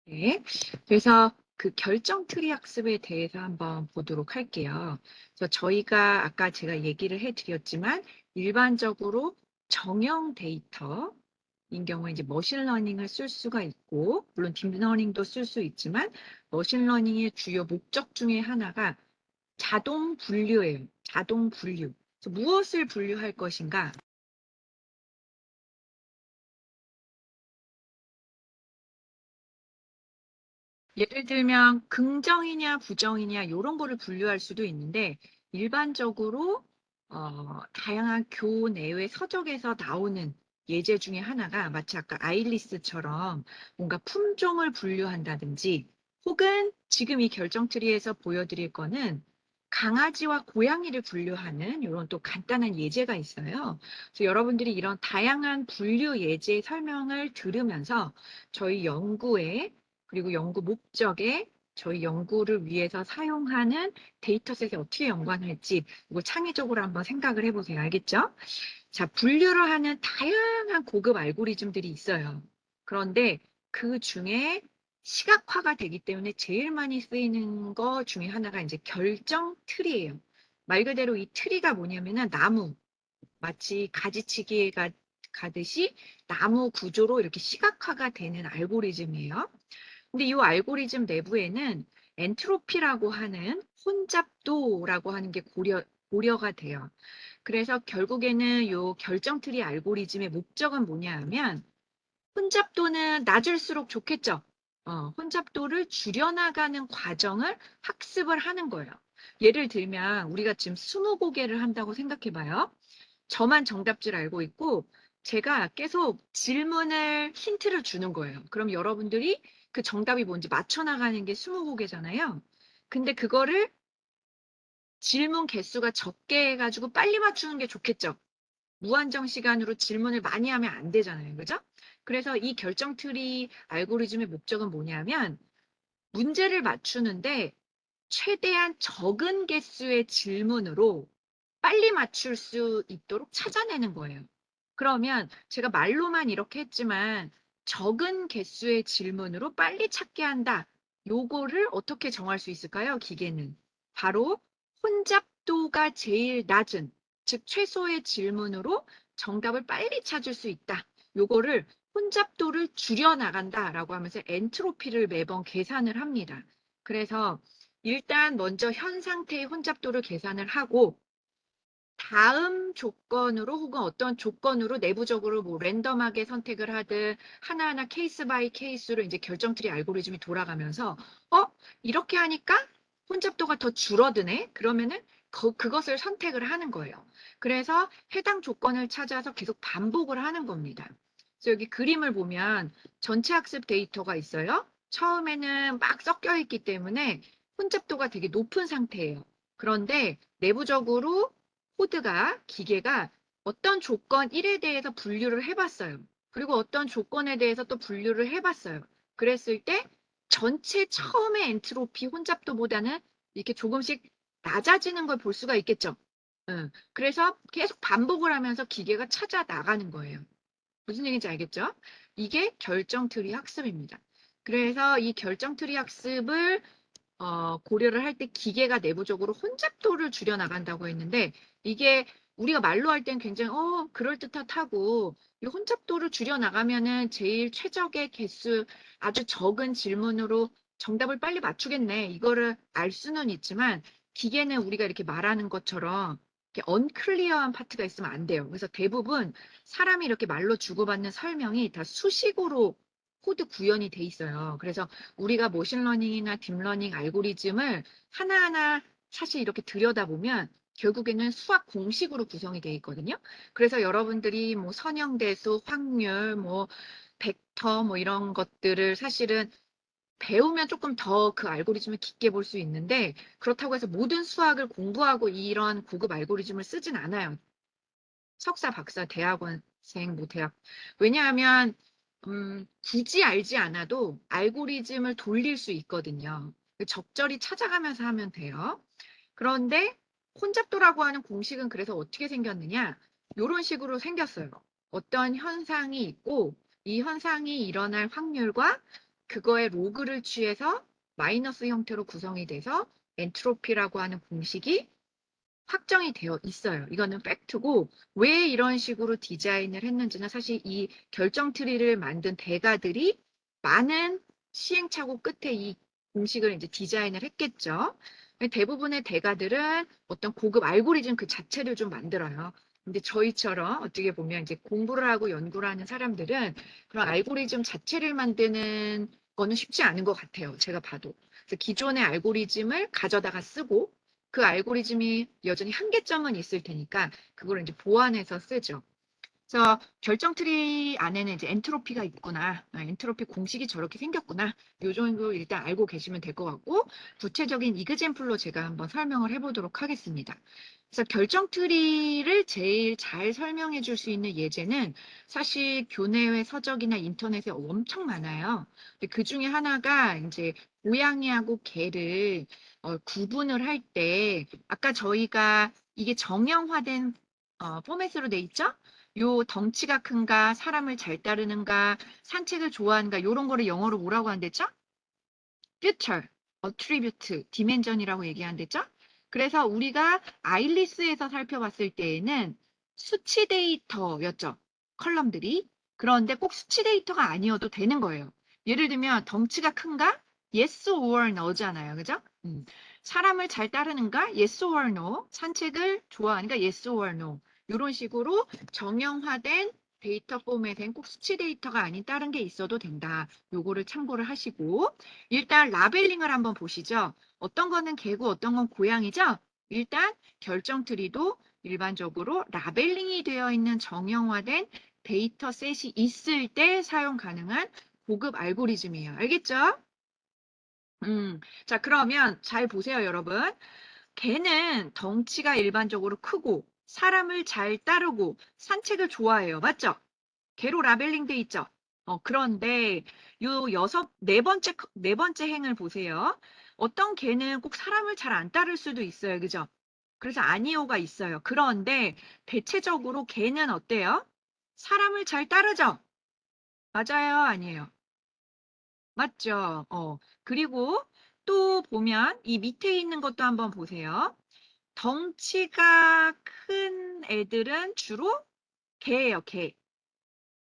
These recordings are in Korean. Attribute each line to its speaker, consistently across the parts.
Speaker 1: 네. 그래서 그 결정 트리 학습에 대해서 한번 보도록 할게요. 그래서 저희가 아까 제가 얘기를 해 드렸지만 일반적으로 정형 데이터인 경우에 이제 머신러닝을 쓸 수가 있고, 물론 딥러닝도 쓸 수 있지만 머신러닝의 주요 목적 중에 하나가 자동 분류예요. 자동 분류. 그래서 무엇을 분류할 것인가? 예를 들면 긍정이냐 부정이냐 요런 거를 분류할 수도 있는데, 일반적으로 다양한 교내외 서적에서 나오는 예제 중에 하나가 마치 아까 아일리스처럼 뭔가 품종을 분류한다든지, 혹은 지금 이 결정 트리에서 보여드릴 거는 강아지와 고양이를 분류하는 요런 또 간단한 예제가 있어요. 그래서 여러분들이 이런 다양한 분류 예제 설명을 들으면서 저희 연구에, 그리고 연구 목적에, 저희 연구를 위해서 사용하는 데이터셋에 어떻게 연관할지 이거 창의적으로 한번 생각을 해보세요. 알겠죠? 자, 분류를 하는 다양한 고급 알고리즘들이 있어요. 그런데 그 중에 시각화가 되기 때문에 제일 많이 쓰이는 거 중에 하나가 이제 결정 트리예요. 말 그대로 이 트리가 뭐냐면은 나무, 마치 가지치기에 가듯이 나무 구조로 이렇게 시각화가 되는 알고리즘이에요. 근데 이 알고리즘 내부에는 엔트로피라고 하는 혼잡도라고 하는 게 고려가 돼요. 그래서 결국에는 이 결정 트리 알고리즘의 목적은 뭐냐 하면, 혼잡도는 낮을수록 좋겠죠. 혼잡도를 줄여나가는 과정을 학습을 하는 거예요. 예를 들면 우리가 지금 20개를 한다고 생각해 봐요. 저만 정답줄 알고 있고 제가 계속 질문을 힌트를 주는 거예요. 그럼 여러분들이 그 정답이 뭔지 맞춰 나가는 게 20개잖아요. 근데 그거를 질문 개수가 적게 해 가지고 빨리 맞추는 게 좋겠죠. 무한정 시간으로 질문을 많이 하면 안 되잖아요. 그죠? 그래서 이 결정 트리 알고리즘의 목적은 뭐냐면, 문제를 맞추는데 최대한 적은 개수의 질문으로 빨리 맞출 수 있도록 찾아내는 거예요. 그러면 제가 말로만 이렇게 했지만 적은 개수의 질문으로 빨리 찾게 한다. 요거를 어떻게 정할 수 있을까요? 기계는. 바로 혼잡도가 제일 낮은, 즉 최소의 질문으로 정답을 빨리 찾을 수 있다. 요거를 혼잡도를 줄여 나간다라고 하면서 엔트로피를 매번 계산을 합니다. 그래서 일단 먼저 현 상태의 혼잡도를 계산을 하고, 다음 조건으로 혹은 어떤 조건으로 내부적으로 뭐 랜덤하게 선택을 하든 하나하나 케이스 바이 케이스로 이제 결정 트리 알고리즘이 돌아가면서, 어? 이렇게 하니까 혼잡도가 더 줄어드네? 그러면은 그것을 선택을 하는 거예요. 그래서 해당 조건을 찾아서 계속 반복을 하는 겁니다. 그래서 여기 그림을 보면 전체 학습 데이터가 있어요. 처음에는 막 섞여 있기 때문에 혼잡도가 되게 높은 상태예요. 그런데 내부적으로 기계가 어떤 조건 1에 대해서 분류를 해봤어요. 그리고 어떤 조건에 대해서 또 분류를 해봤어요. 그랬을 때 전체 처음의 엔트로피 혼잡도보다는 이렇게 조금씩 낮아지는 걸 볼 수가 있겠죠. 응. 그래서 계속 반복을 하면서 기계가 찾아 나가는 거예요. 무슨 얘기인지 알겠죠? 이게 결정 트리 학습입니다. 그래서 이 결정 트리 학습을 고려를 할 때 기계가 내부적으로 혼잡도를 줄여 나간다고 했는데, 이게 우리가 말로 할 땐 굉장히 그럴듯하고, 이 혼잡도를 줄여 나가면은 제일 최적의 개수, 아주 적은 질문으로 정답을 빨리 맞추겠네, 이거를 알 수는 있지만, 기계는 우리가 이렇게 말하는 것처럼 이렇게 언클리어한 파트가 있으면 안 돼요. 그래서 대부분 사람이 이렇게 말로 주고받는 설명이 다 수식어로 코드 구현이 돼 있어요. 그래서 우리가 머신러닝이나 딥러닝 알고리즘을 하나하나 사실 이렇게 들여다보면 결국에는 수학 공식으로 구성이 되어 있거든요. 그래서 여러분들이 뭐 선형대수, 확률, 뭐 벡터 뭐 이런 것들을 사실은 배우면 조금 더 그 알고리즘을 깊게 볼 수 있는데, 그렇다고 해서 모든 수학을 공부하고 이런 고급 알고리즘을 쓰진 않아요. 석사, 박사, 대학원생, 뭐 대학. 왜냐하면 굳이 알지 않아도 알고리즘을 돌릴 수 있거든요. 적절히 찾아가면서 하면 돼요. 그런데 혼잡도라고 하는 공식은 그래서 어떻게 생겼느냐? 이런 식으로 생겼어요. 어떤 현상이 있고 이 현상이 일어날 확률과 그거의 로그를 취해서 마이너스 형태로 구성이 돼서 엔트로피라고 하는 공식이 확정이 되어 있어요. 이거는 팩트고 왜 이런 식으로 디자인을 했는지는 사실 이 결정 트리를 만든 대가들이 많은 시행착오 끝에 이 공식을 이제 디자인을 했겠죠. 대부분의 대가들은 어떤 고급 알고리즘 그 자체를 좀 만들어요. 근데 저희처럼 어떻게 보면 이제 공부를 하고 연구를 하는 사람들은 그런 알고리즘 자체를 만드는 거는 쉽지 않은 것 같아요. 제가 봐도. 그래서 기존의 알고리즘을 가져다가 쓰고 그 알고리즘이 여전히 한계점은 있을 테니까 그걸 이제 보완해서 쓰죠. 그래서 결정 트리 안에는 이제 엔트로피가 있구나. 엔트로피 공식이 저렇게 생겼구나. 요 정도 일단 알고 계시면 될 것 같고 구체적인 이그젠플로 제가 한번 설명을 해보도록 하겠습니다. 그래서 결정 트리를 제일 잘 설명해 줄 수 있는 예제는 사실 교내외 서적이나 인터넷에 엄청 많아요. 그 중에 하나가 이제 고양이하고 개를 구분을 할 때 아까 저희가 이게 정형화된 포맷으로 돼 있죠? 요 덩치가 큰가, 사람을 잘 따르는가, 산책을 좋아하는가, 요런 거를 영어로 뭐라고 한댔죠? feature, attribute, dimension이라고 얘기한댔죠? 그래서 우리가 아일리스에서 살펴봤을 때에는 수치 데이터였죠. 컬럼들이. 그런데 꼭 수치 데이터가 아니어도 되는 거예요. 예를 들면 덩치가 큰가? yes or no잖아요. 그죠? 사람을 잘 따르는가? yes or no. 산책을 좋아하는가? yes or no. 이런 식으로 정형화된 데이터 포맷엔 꼭 수치 데이터가 아닌 다른 게 있어도 된다. 요거를 참고를 하시고 일단 라벨링을 한번 보시죠. 어떤 거는 개고 어떤 건 고양이죠? 일단 결정 트리도 일반적으로 라벨링이 되어 있는 정형화된 데이터셋이 있을 때 사용 가능한 고급 알고리즘이에요. 알겠죠? 자, 그러면 잘 보세요, 여러분. 개는 덩치가 일반적으로 크고 사람을 잘 따르고 산책을 좋아해요. 맞죠? 개로 라벨링 돼 있죠? 그런데 요 네 번째 행을 보세요. 어떤 개는 꼭 사람을 잘 안 따를 수도 있어요. 그죠? 그래서 아니오가 있어요. 그런데 대체적으로 개는 어때요? 사람을 잘 따르죠? 맞아요? 아니에요? 맞죠? 그리고 또 보면 이 밑에 있는 것도 한번 보세요. 덩치가 큰 애들은 주로 개예요, 개.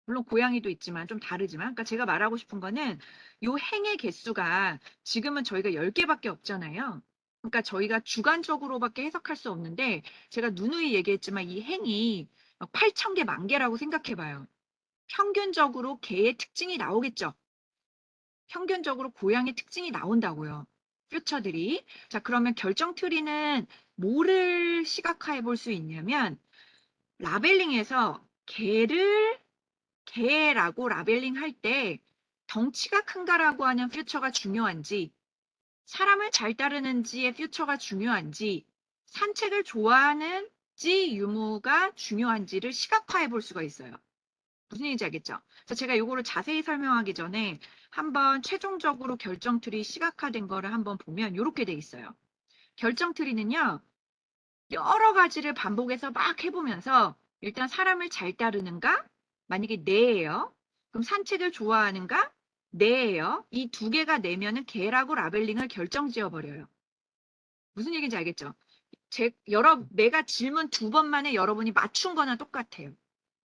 Speaker 1: 물론 고양이도 있지만 좀 다르지만 그러니까 제가 말하고 싶은 거는 요 행의 개수가 지금은 저희가 10개밖에 없잖아요. 그러니까 저희가 주관적으로밖에 해석할 수 없는데 제가 누누이 얘기했지만 이 행이 8,000개, 만 개라고 생각해 봐요. 평균적으로 개의 특징이 나오겠죠. 평균적으로 고양이 특징이 나온다고요. 퓨처들이. 자, 그러면 결정 트리는 뭐를 시각화해 볼 수 있냐면 라벨링에서 개라고 라벨링 할 때 덩치가 큰가라고 하는 퓨처가 중요한지, 사람을 잘 따르는지의 퓨처가 중요한지, 산책을 좋아하는지 유무가 중요한지를 시각화해 볼 수가 있어요. 무슨 얘기인지 알겠죠? 그래서 제가 이거를 자세히 설명하기 전에 한번 최종적으로 결정 트리 시각화된 거를 한번 보면 이렇게 돼 있어요. 결정 트리는요, 여러 가지를 반복해서 막 해보면서 일단 사람을 잘 따르는가? 만약에 네예요. 그럼 산책을 좋아하는가? 네예요. 이 두 개가 네면은 개라고 라벨링을 결정 지어버려요. 무슨 얘기인지 알겠죠? 내가 질문 2번 만에 여러분이 맞춘 거나 똑같아요.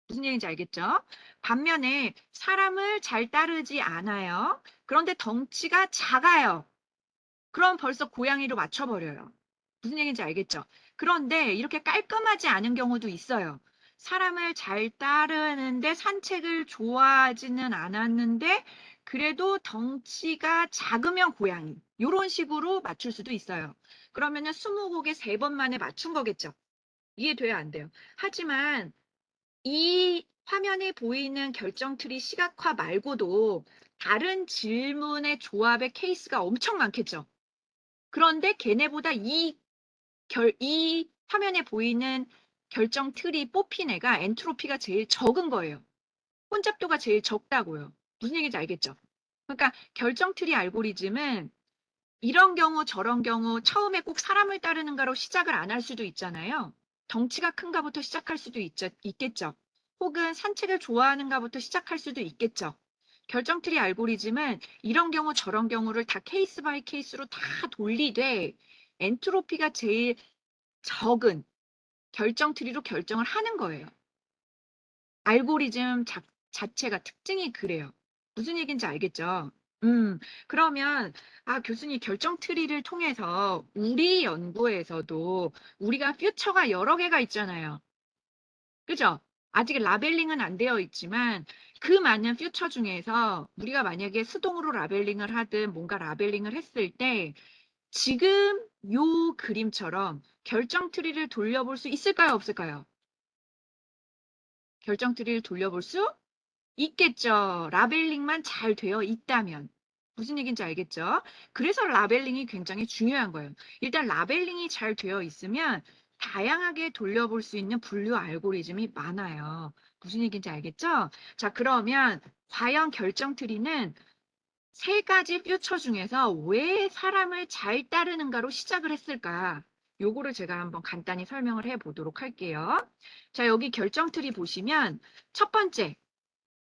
Speaker 1: 무슨 얘기인지 알겠죠? 반면에 사람을 잘 따르지 않아요. 그런데 덩치가 작아요. 그럼 벌써 고양이로 맞춰버려요. 무슨 얘기인지 알겠죠? 그런데 이렇게 깔끔하지 않은 경우도 있어요. 사람을 잘 따르는데 산책을 좋아하지는 않았는데 그래도 덩치가 작으면 고양이. 이런 식으로 맞출 수도 있어요. 그러면은 20곡에 3번 만에 맞춘 거겠죠? 이해돼요, 안 돼요? 하지만 이 화면에 보이는 결정 트리 시각화 말고도 다른 질문의 조합의 케이스가 엄청 많겠죠? 그런데 걔네보다 이 화면에 보이는 결정 틀이 뽑힌 애가 엔트로피가 제일 적은 거예요. 혼잡도가 제일 적다고요. 무슨 얘기인지 알겠죠? 그러니까 결정 트리 알고리즘은 이런 경우 저런 경우 처음에 꼭 사람을 따르는가로 시작을 안 할 수도 있잖아요. 덩치가 큰가부터 시작할 수도 있겠죠. 혹은 산책을 좋아하는가부터 시작할 수도 있겠죠. 결정트리 알고리즘은 이런 경우 저런 경우를 다 케이스 바이 케이스로 다 돌리되 엔트로피가 제일 적은 결정트리로 결정을 하는 거예요. 알고리즘 자체가 특징이 그래요. 무슨 얘기인지 알겠죠? 음, 그러면, 아, 교수님 결정 트리를 통해서 우리 연구에서도 우리가 퓨처가 여러 개가 있잖아요. 그죠? 아직 라벨링은 안 되어 있지만 그 많은 퓨처 중에서 우리가 만약에 수동으로 라벨링을 하든 뭔가 라벨링을 했을 때 지금 요 그림처럼 결정 트리를 돌려볼 수 있을까요? 없을까요? 결정 트리를 돌려볼 수 있겠죠. 라벨링만 잘 되어 있다면. 무슨 얘기인지 알겠죠? 그래서 라벨링이 굉장히 중요한 거예요. 일단 라벨링이 잘 되어 있으면 다양하게 돌려볼 수 있는 분류 알고리즘이 많아요. 무슨 얘기인지 알겠죠? 자, 그러면 과연 결정 트리는 세 가지 퓨처 중에서 왜 사람을 잘 따르는가로 시작을 했을까? 요거를 제가 한번 간단히 설명을 해 보도록 할게요. 자, 여기 결정 트리 보시면 첫 번째,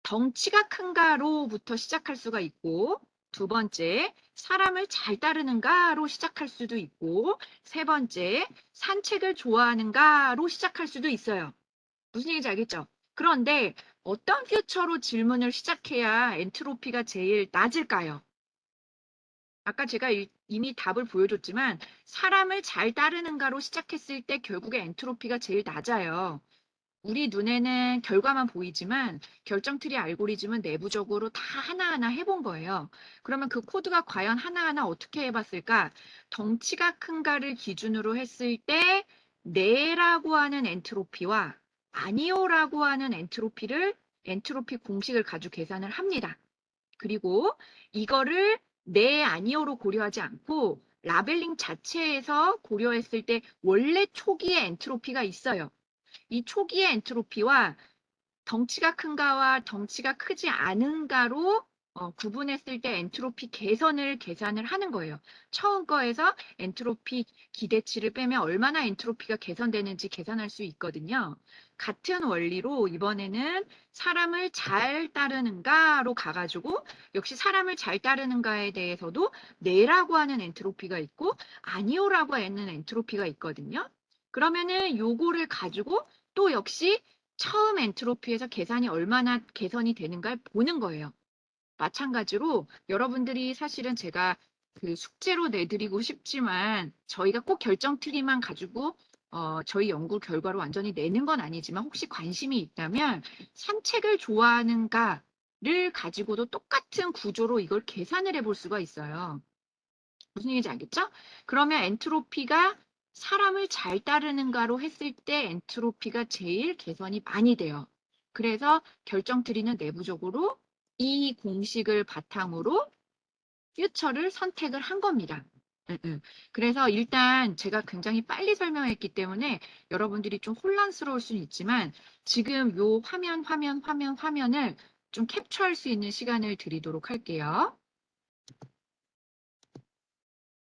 Speaker 1: 덩치가 큰가로부터 시작할 수가 있고, 두 번째, 사람을 잘 따르는가로 시작할 수도 있고, 세 번째, 산책을 좋아하는가로 시작할 수도 있어요. 무슨 얘기인지 알겠죠? 그런데 어떤 퓨처로 질문을 시작해야 엔트로피가 제일 낮을까요? 아까 제가 이미 답을 보여줬지만, 사람을 잘 따르는가로 시작했을 때 결국에 엔트로피가 제일 낮아요. 우리 눈에는 결과만 보이지만 결정 트리 알고리즘은 내부적으로 다 하나하나 해본 거예요. 그러면 그 코드가 과연 하나하나 어떻게 해봤을까? 덩치가 큰가를 기준으로 했을 때 네라고 하는 엔트로피와 아니오라고 하는 엔트로피 공식을 가지고 계산을 합니다. 그리고 이거를 네, 아니오로 고려하지 않고 라벨링 자체에서 고려했을 때 원래 초기에 엔트로피가 있어요. 이 초기의 엔트로피와 덩치가 큰가와 덩치가 크지 않은가로 구분했을 때 엔트로피 개선을 계산을 하는 거예요. 처음 거에서 엔트로피 기대치를 빼면 얼마나 엔트로피가 개선되는지 계산할 수 있거든요. 같은 원리로 이번에는 사람을 잘 따르는가로 가가지고 역시 사람을 잘 따르는가에 대해서도 네라고 하는 엔트로피가 있고 아니오라고 하는 엔트로피가 있거든요. 그러면은 요거를 가지고 또 역시 처음 엔트로피에서 계산이 얼마나 개선이 되는가를 보는 거예요. 마찬가지로 여러분들이 사실은 제가 그 숙제로 내드리고 싶지만 저희가 꼭 결정 트리만 가지고 저희 연구 결과로 완전히 내는 건 아니지만 혹시 관심이 있다면 산책을 좋아하는가를 가지고도 똑같은 구조로 이걸 계산을 해볼 수가 있어요. 무슨 얘기인지 알겠죠? 그러면 엔트로피가 사람을 잘 따르는가로 했을 때 엔트로피가 제일 개선이 많이 돼요. 그래서 결정 트리는 내부적으로 이 공식을 바탕으로 퓨처를 선택을 한 겁니다. 응, 응. 그래서 일단 제가 굉장히 빨리 설명했기 때문에 여러분들이 좀 혼란스러울 수는 있지만 지금 요 화면을 좀 캡처할 수 있는 시간을 드리도록 할게요.